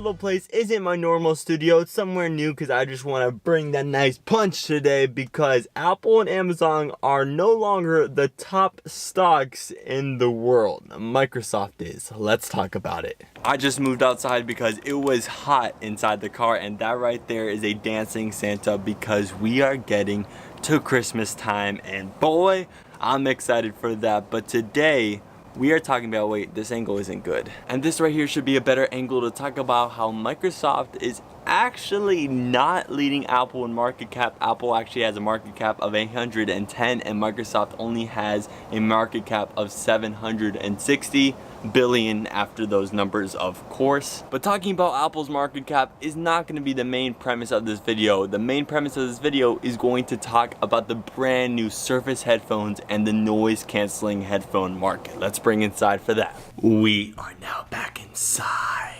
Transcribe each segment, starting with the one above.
little place isn't my normal studio. It's somewhere new because I just want to bring that nice punch today because Apple and Amazon are no longer the top stocks in the world. Microsoft is. Let's talk about it. I just moved outside because it was hot inside the car, and that right there is a dancing Santa because we are getting to Christmas time, and boy, I'm excited for that. But today, we are talking about, wait, this angle isn't good. And this right here should be a better angle to talk about how Microsoft is actually not leading Apple in market cap. Apple actually has a market cap of 810 and Microsoft only has a market cap of 760 billion after those numbers, of course. But talking about Apple's market cap is not going to be the main premise of this video. The main premise of this video is going to talk about the brand new Surface headphones and the noise canceling headphone market. Let's bring inside for that. We are now back inside.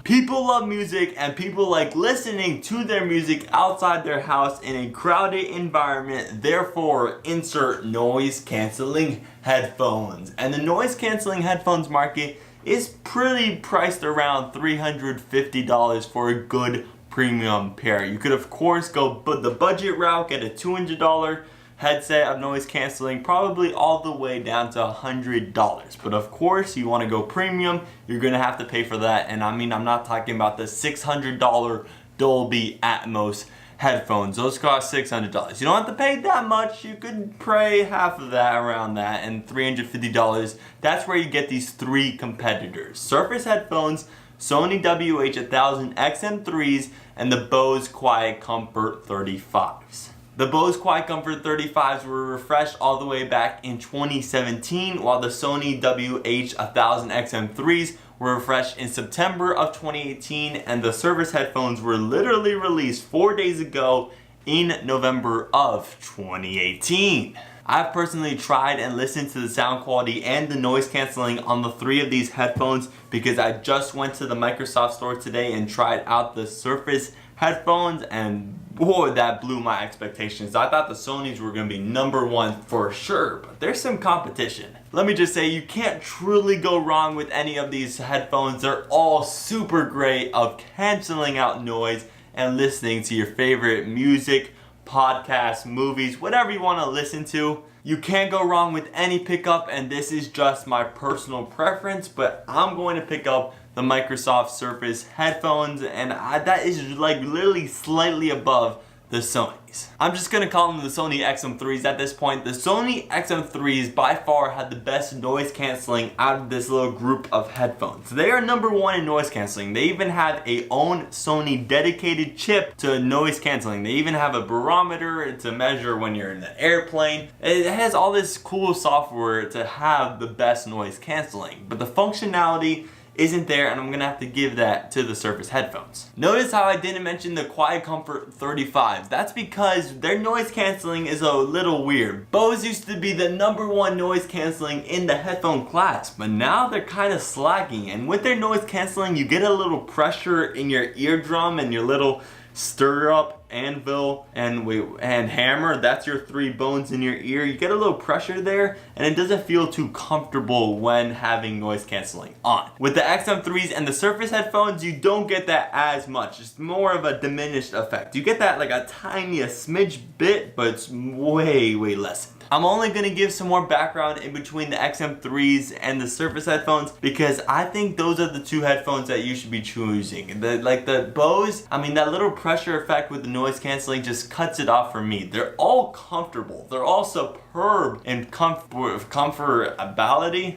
People love music and people like listening to their music outside their house in a crowded environment. Therefore, insert noise canceling headphones. And the noise canceling headphones market is pretty priced around $350 for a good premium pair. You could of course go the budget route, get a $200 headset of noise canceling, probably all the way down to $100. But of course, you want to go premium, you're gonna have to pay for that. And I mean, I'm not talking about the $600 Dolby Atmos headphones. Those cost $600. You don't have to pay that much. You could pay half of that around that, and $350. That's where you get these three competitors: Surface headphones, Sony WH-1000 XM3s, and the Bose Quiet Comfort 35s. The Bose Quiet Comfort 35s were refreshed all the way back in 2017, while the Sony WH-1000 XM3s were refreshed in September of 2018, and the Surface headphones were literally released 4 days ago in November of 2018. I've personally tried and listened to the sound quality and the noise canceling on the three of these headphones because I just went to the Microsoft store today and tried out the Surface headphones, and boy, that blew my expectations. I thought the Sonys were going to be #1 for sure, but there's some competition. Let me just say, you can't truly go wrong with any of these headphones. They're all super great of canceling out noise and listening to your favorite music, podcasts, movies, whatever you want to listen to. You can't go wrong with any pickup, and this is just my personal preference, but I'm going to pick up the Microsoft Surface headphones, and that is like literally slightly above the Sonys. I'm just gonna call them the Sony XM3s at this point. The Sony XM3s by far had the best noise canceling out of this little group of headphones. They are #1 in noise canceling. They even have a own Sony dedicated chip to noise canceling. They even have a barometer to measure when you're in the airplane. It has all this cool software to have the best noise canceling, but the functionality isn't there, and I'm gonna have to give that to the Surface headphones. Notice how I didn't mention the Quiet Comfort 35s. That's because their noise canceling is a little weird. Bose used to be the #1 noise canceling in the headphone class, but now they're kind of slacking, and with their noise canceling you get a little pressure in your eardrum and your little stirrup, anvil, and hammer. That's your three bones in your ear. You get a little pressure there, and it doesn't feel too comfortable when having noise canceling on. With the XM3s and the Surface headphones, you don't get that as much. It's more of a diminished effect. You get that like a tiny, a smidge bit, but it's way lessened. I'm only going to give some more background in between the XM3s and the Surface headphones because I think those are the two headphones that you should be choosing. The Bose, I mean, that little pressure effect with the noise canceling just cuts it off for me. They're all comfortable. They're all superb in comfortability.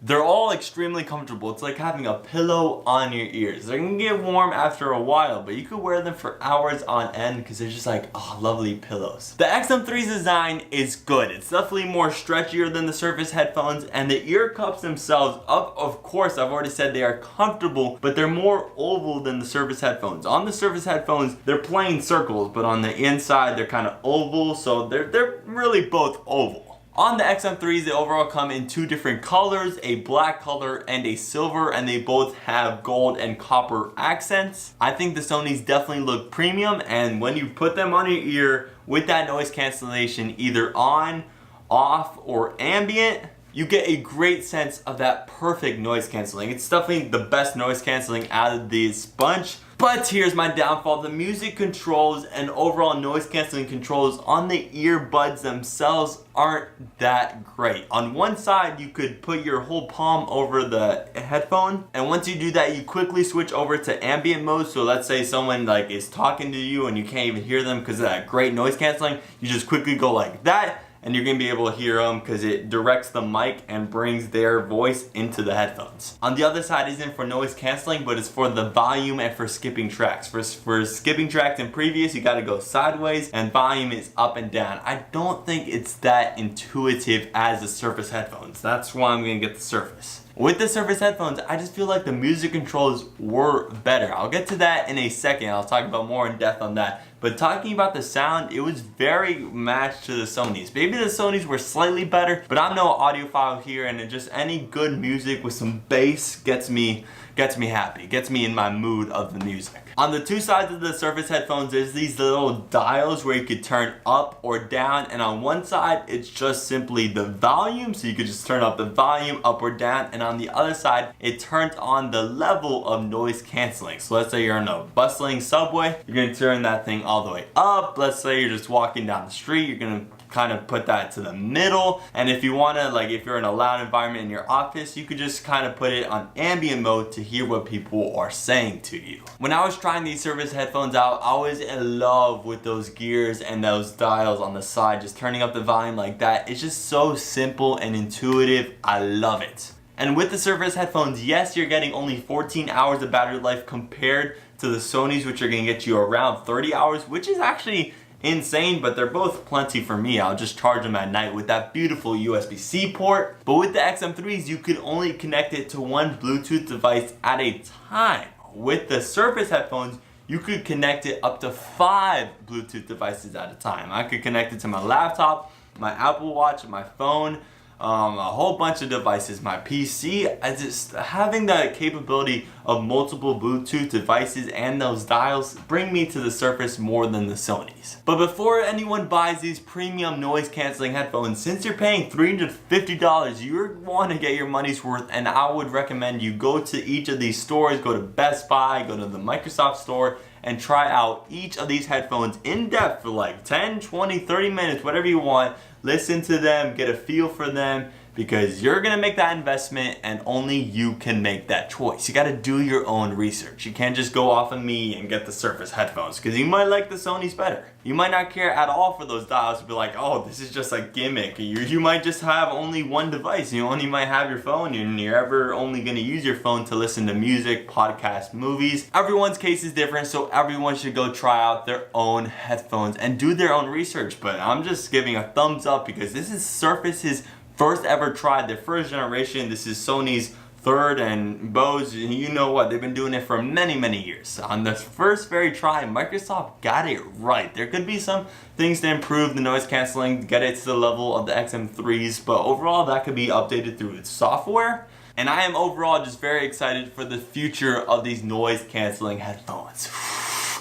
They're all extremely comfortable. It's like having a pillow on your ears. They're gonna get warm after a while, but you could wear them for hours on end because they're just like, oh, lovely pillows. The XM3's design is good. It's definitely more stretchier than the Surface headphones, and the ear cups themselves, of course, I've already said they are comfortable, but they're more oval than the Surface headphones. On the Surface headphones, they're plain circles, but on the inside, they're kind of oval, so they're really both oval. On the XM3s, they overall come in two different colors, a black color and a silver, and they both have gold and copper accents. I think the Sonys definitely look premium, and when you put them on your ear with that noise cancellation either on, off, or ambient, you get a great sense of that perfect noise canceling. It's definitely the best noise canceling out of this bunch. But here's my downfall. The music controls and overall noise canceling controls on the earbuds themselves aren't that great. On one side, you could put your whole palm over the headphone, and once you do that, you quickly switch over to ambient mode. So let's say someone like is talking to you and you can't even hear them because of that great noise canceling. You just quickly go like that, and you're gonna be able to hear them because it directs the mic and brings their voice into the headphones. On the other side isn't for noise canceling, but it's for the volume and for skipping tracks. For skipping tracks in previous, you gotta go sideways, and volume is up and down. I don't think it's that intuitive as the Surface headphones. That's why I'm gonna get the Surface. With the Surface headphones, I just feel like the music controls were better. I'll get to that in a second. I'll talk about more in depth on that. But talking about the sound, it was very matched to the Sonys. Maybe the Sonys were slightly better, but I'm no audiophile here, and just any good music with some bass gets me happy, gets me in my mood of the music. On the two sides of the Surface headphones, there's these little dials where you could turn up or down, and on one side, it's just simply the volume, so you could just turn up the volume up or down, and on the other side, it turns on the level of noise canceling. So let's say you're in a bustling subway, you're gonna turn that thing all the way up. Let's say you're just walking down the street, you're gonna kind of put that to the middle. And if you want to, like if you're in a loud environment in your office, you could just kind of put it on ambient mode to hear what people are saying to you. When I was trying these Surface headphones out, I was in love with those gears and those dials on the side, just turning up the volume like that. It's just so simple and intuitive. I love it. And with the Surface headphones, yes, you're getting only 14 hours of battery life compared to the Sonys, which are going to get you around 30 hours, which is actually insane, but they're both plenty for me. I'll just charge them at night with that beautiful USB-C port. But with the XM3s, you could only connect it to one Bluetooth device at a time. With the Surface headphones, you could connect it up to 5 Bluetooth devices at a time. I could connect it to my laptop, my Apple Watch, my phone, a whole bunch of devices, my PC. Just having the capability of multiple Bluetooth devices and those dials bring me to the Surface more than the Sonys. But before anyone buys these premium noise canceling headphones, since you're paying $350, you want to get your money's worth, and I would recommend you go to each of these stores, go to Best Buy, go to the Microsoft store, and try out each of these headphones in depth for like 10, 20, 30 minutes, whatever you want. Listen to them, get a feel for them, because you're gonna make that investment and only you can make that choice. You gotta do your own research. You can't just go off of me and get the Surface headphones, because you might like the Sonys better. You might not care at all for those dials to be like, oh, this is just a gimmick. You might just have only one device. You only might have your phone, and you're ever only gonna use your phone to listen to music, podcasts, movies. Everyone's case is different, so everyone should go try out their own headphones and do their own research. But I'm just giving a thumbs up because this is Surface's first ever tried, their first generation. This is Sony's third, and Bose, you know what, they've been doing it for many, many years. On the first very try, Microsoft got it right. There could be some things to improve the noise canceling, get it to the level of the XM3s, but overall that could be updated through its software. And I am overall just very excited for the future of these noise canceling headphones.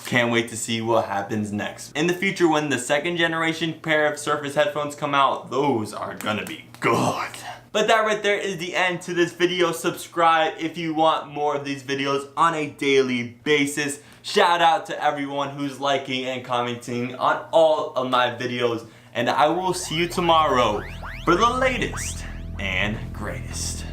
Can't wait to see what happens next. In the future, when the second generation pair of Surface headphones come out, those are gonna be good. But that right there is the end to this video. Subscribe if you want more of these videos on a daily basis. Shout out to everyone who's liking and commenting on all of my videos. And I will see you tomorrow for the latest and greatest.